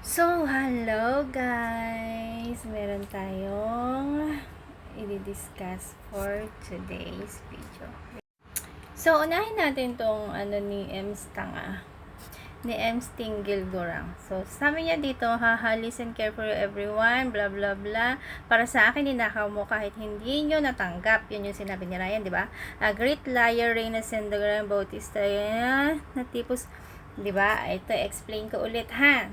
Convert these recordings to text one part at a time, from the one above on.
So, hello guys! Meron tayong i-discuss for today's video. So, unahin natin tong ni Ems Tanga. Ni Ems Tinggil Gurang. So, sabi niya dito, haha, listen carefully everyone, blah blah blah. Para sa akin, ninakaw mo kahit hindi nyo natanggap. Yun yung sinabi ni Ryan, di ba? A great liar, Reyna Sendogram, Bautista, na tipos, di ba? Ito, explain ko ulit, ha?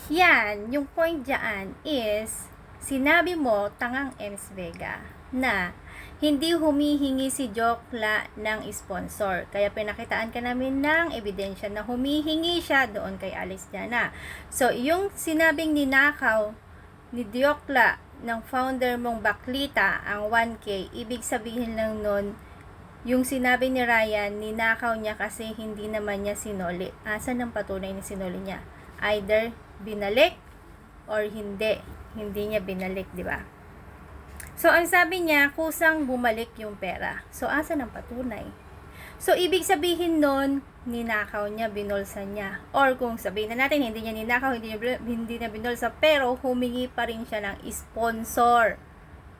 Yan, yung point dyan is, sinabi mo, tangang Ems Vega, na hindi humihingi si Jokla ng sponsor. Kaya pinakitaan ka namin ng ebidensya na humihingi siya doon kay Alice Diana. So, yung sinabing ninakaw ni Jokla ng founder mong Baklita ang 1K, ibig sabihin lang nun, yung sinabi ni Ryan, ninakaw niya kasi hindi naman niya sinuli. Asan ang patunay na sinuli niya? Either binalik or hindi. Hindi niya binalik, di ba? So, ang sabi niya, kusang bumalik yung pera. So, asan ang patunay? So, ibig sabihin nun, ninakaw niya, binulsa niya. Or kung sabihin na natin, hindi niya ninakaw, hindi niya binulsa, pero humingi pa rin siya ng sponsor.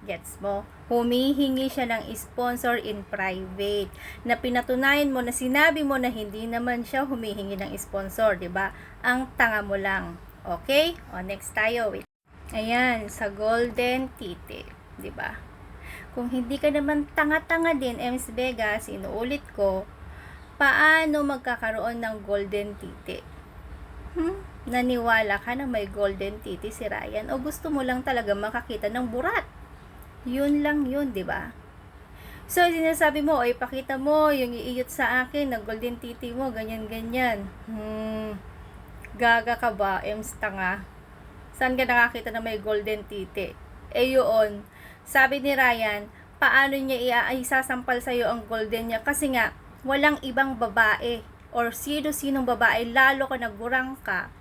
Gets mo? Humihingi siya ng sponsor in private. Na pinatunayan mo na sinabi mo na hindi naman siya humihingi ng sponsor, 'di ba? Ang tanga mo lang. Okay? O next tayo. Wait. Ayan, sa Golden Titi, 'di ba? Kung hindi ka naman tanga-tanga din, Ems Vega, inuulit ko, paano magkakaroon ng Golden Titi? Naniwala ka na may Golden Titi si Ryan o gusto mo lang talaga makakita ng burat? Yun lang yun, di ba? So, sinasabi mo, ay pakita mo yung iiyot sa akin ng Golden Titi mo, ganyan-ganyan. Gaga ka ba, Ems Tanga? Saan ka nakakita na may Golden Titi? Eh yun, sabi ni Ryan, paano niya isasampal sa'yo ang golden niya? Kasi nga, walang ibang babae or sino-sinong babae, lalo ka nagurang ka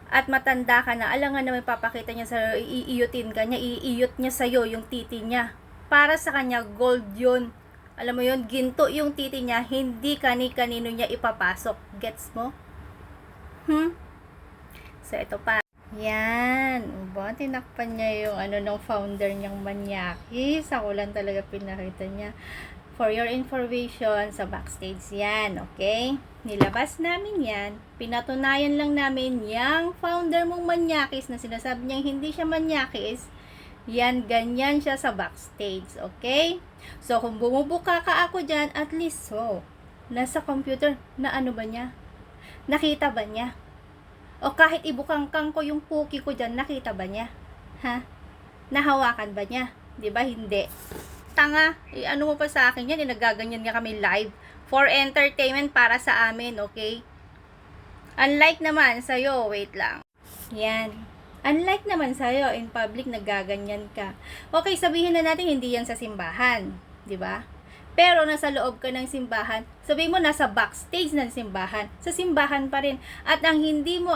at matanda ka na, alangan na may papakita niya sa'yo, iiyutin ka niya, iiyot niya sa'yo yung titi niya. Para sa kanya, gold yun. Alam mo yun, ginto yung titi niya, hindi kani-kanino niya ipapasok. Gets mo? So, ito pa. Yan. Ba, tinakpan niya yung ng founder niyang Manyakis. Ako lang talaga pinakita niya. For your information, sa backstage yan, okay? Nilabas namin yan. Pinatunayan lang namin yung founder mong Manyakis na sinasabi niya hindi siya Manyakis. Yan, ganyan siya sa backstage, okay? So, kung bumubuka ka ako dyan, at least, so, nasa computer, na ano ba niya? Nakita ba niya? O kahit ibukangkang ko yung puki ko dyan, nakita ba niya? Ha? Nahawakan ba niya? Diba? Hindi. Tanga, ano mo pa sa akin yan, nagaganyan nga kami live for entertainment para sa amin, okay? Unlike naman sa'yo, wait lang. Yan. Unlike naman sa'yo, in public, nagaganyan ka. Okay, sabihin na natin, hindi yan sa simbahan, di ba? Pero nasa loob ka ng simbahan, sabihin mo nasa backstage ng simbahan, sa simbahan pa rin. At ang hindi mo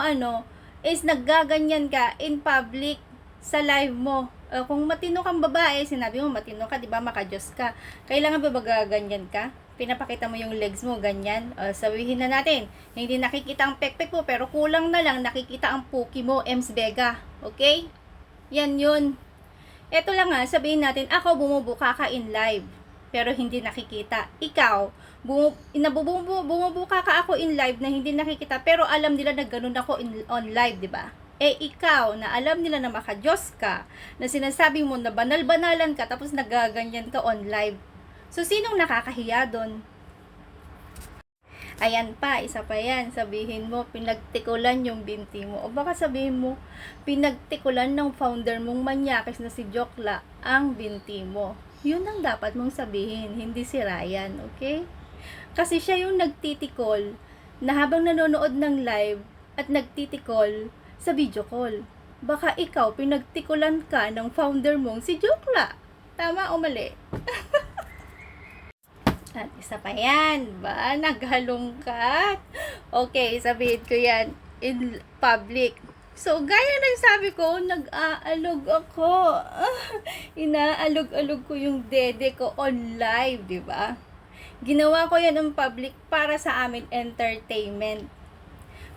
is naggaganyan ka in public sa live mo. Kung matino kang babae, sinabi mo matino ka, 'di ba? Maka-Diyos ka. Kailangan ba ganyan ka? Pinapakita mo yung legs mo ganyan. Sabihin na natin, hindi nakikita ang pekpek mo pero kulang na lang nakikita ang puki mo, Ems Vega. Okay? Yan yun. Ito lang sabihin natin, ako bumubuka ka in live pero hindi nakikita. Ikaw, bumubuka ka ako in live na hindi nakikita pero alam nila na ganun ako on live, 'di ba? Eh ikaw, na alam nila na maka-Diyos ka, na sinasabi mo na banal-banalan ka, tapos nagaganyan ka on live. So, sinong nakakahiya doon? Ayan pa, isa pa yan. Sabihin mo, pinagtikulan yung binti mo. O baka sabihin mo, pinagtikulan ng founder mong Manyakis na si Jokla ang binti mo. Yun ang dapat mong sabihin, hindi si Ryan, okay? Kasi siya yung nagtitikol na habang nanonood ng live at nagtitikol sa video call. Baka ikaw, pinagtikulan ka ng founder mong si Jokla. Tama o mali? At isa pa yan, ba? Naghalongkat. Okay, sabihin ko yan in public. So, gaya ng sabi ko, nag-aalog ako. Inaalog-alog ko yung dede ko on live, di ba? Ginawa ko yan in public para sa amin entertainment.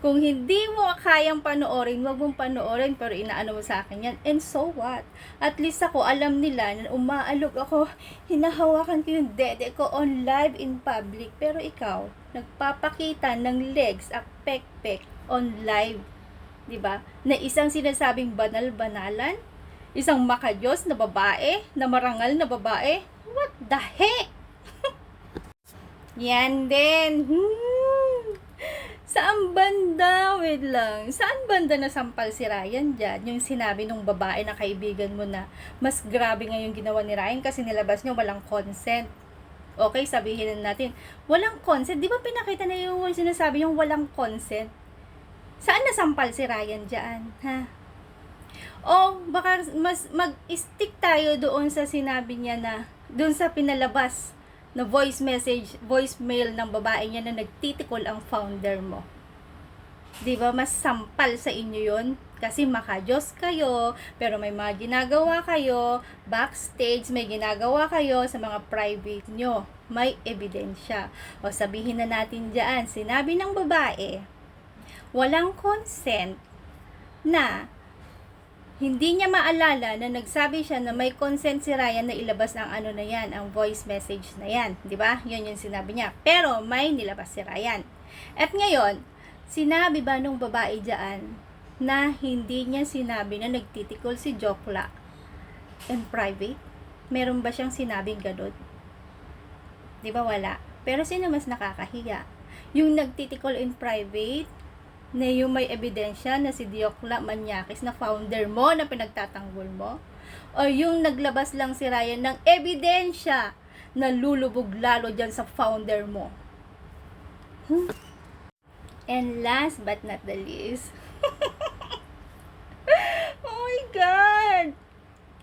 Kung hindi mo kayang panoorin, wag mong panoorin, pero inaano mo sa akin yan. And so what? At least ako, alam nila na umaalog ako, hinahawakan ko yung dede ko on live in public. Pero ikaw, nagpapakita ng legs at pek-pek on live. Diba? Na isang sinasabing banal-banalan, isang makadiyos na babae, na marangal na babae. What the heck? Yan din. Saan banda? Wait lang. Saan banda nasampal si Ryan dyan? Yung sinabi nung babae na kaibigan mo na mas grabe nga yung ginawa ni Ryan kasi nilabas niya walang consent. Okay, sabihin natin, walang consent. Di ba pinakita na yung sinasabi yung walang consent? Saan nasampal si Ryan dyan? Ha? O baka mas mag-stick tayo doon sa sinabi niya na, doon sa pinalabas na voicemail ng babae niya na nagtitikol ang founder mo. 'Di ba mas sampal sa inyo 'yon? Kasi makajos kayo, pero may mga ginagawa kayo, backstage may ginagawa kayo sa mga private nyo. May ebidensya. O sabihin na natin diyan, sinabi ng babae, walang consent na hindi niya maalala na nagsabi siya na may consent si Ryan na ilabas ang ano na yan, ang voice message na yan. Di ba? Yun yung sinabi niya. Pero may nilabas si Ryan. At ngayon, sinabi ba nung babae dyan na hindi niya sinabi na nagtitikol si Jokla in private? Meron ba siyang sinabing ganun? Di ba wala? Pero sino mas nakakahiya? Yung nagtitikol in private na yung may ebidensya na si Jokla Manyakis na founder mo na pinagtatanggol mo? O yung naglabas lang si Ryan ng ebidensya na lulubog lalo dyan sa founder mo? And last but not the least, oh my God!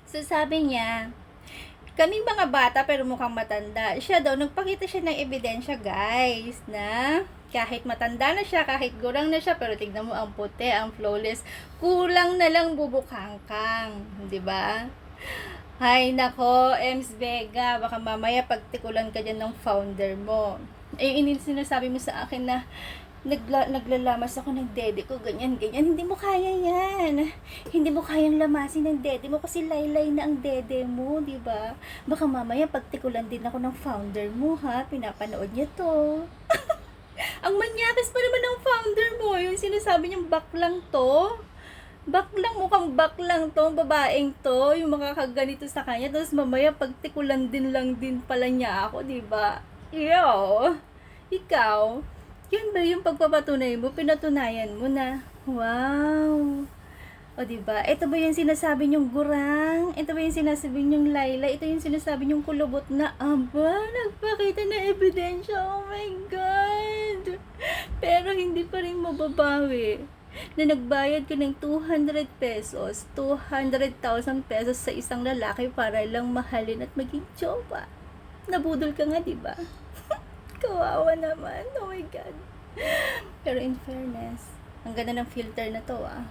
So sabi niya, kaming mga bata pero mukhang matanda. Siya daw, nagpakita siya ng ebidensya guys, na kahit matanda na siya, kahit gurang na siya, pero tignan mo ang puti, ang flawless, kulang na lang bubukangkang, di ba? Hay nako, Ems Vega, baka mamaya pagtikulan ka dyan ng founder mo. Sinasabi mo sa akin na naglalamas ako ng dede ko, ganyan. Hindi mo kaya yan. Hindi mo kayang lamasin ng dede mo kasi laylay na ang dede mo, di ba? Baka mamaya pagtikulan din ako ng founder mo, ha? Pinapanood niya to. Ang manyakis pa naman ng founder mo. Yung sinasabi niyang baklang to. Mukhang baklang to. Babaeng to. Yung makakaganito sa kanya. Tapos mamaya pagtikulan din lang din pala niya ako, diba? Yo! Ikaw, yun ba yung pagpapatunay mo? Pinatunayan mo na. Wow! O diba? Ito ba yung sinasabi niyong gurang? Ito ba yung sinasabi niyong layla? Ito yung sinasabi niyong kulubot na aba? Nagpakita na ebidensya. Oh my God! Pero hindi pa rin mababawi na nagbayad ka ng 200 pesos, 200,000 pesos sa isang lalaki para lang mahalin at maging jowa. Nabudol ka nga, diba? Kawawa naman. Oh my God. Pero in fairness, ang ganda ng filter na to, ah.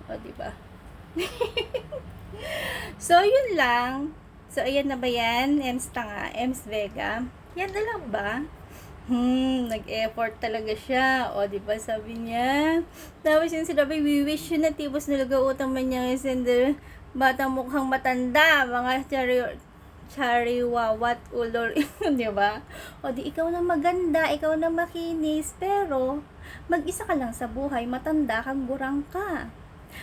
O, diba? So, yun lang. So, ayan na ba yan? Ems Tanga, Ems Vega. Yan na lang ba? Nag-effort talaga siya. O, diba? Sabi niya. Tapos yung sinabi, we wish you na tibos nalaga utang man niya sender batang mukhang matanda. Mga chariwawat ulol. Diba? O, di ikaw na maganda, ikaw na makinis, pero mag-isa ka lang sa buhay, matanda kang gurang ka.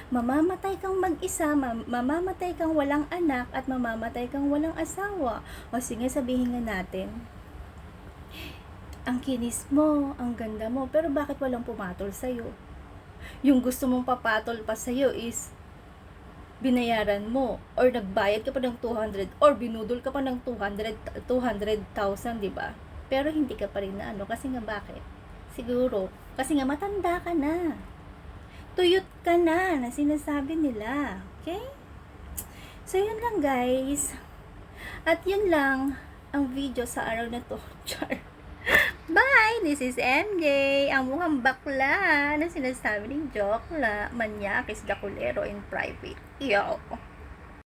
Mamamatay kang mag-isa, mamamatay kang walang anak, at mamamatay kang walang asawa. O sige, sabihin nga natin, ang kinis mo, ang ganda mo, pero bakit walang pumatol sa'yo? Yung gusto mong papatol pa sa'yo is binayaran mo, or nagbayad ka pa ng 200, or binudol ka pa ng 200,000, diba? Pero hindi ka pa rin na ano, kasi nga bakit? Siguro, kasi nga matanda ka na. Tuyot ka na sinasabi nila. Okay? So, yun lang guys. At yun lang ang video sa araw na to. Char. Bye! This is MJ. Ang mukhang bakla na sinasabi ng Jokla Manyakis Gakulero in private. Yo!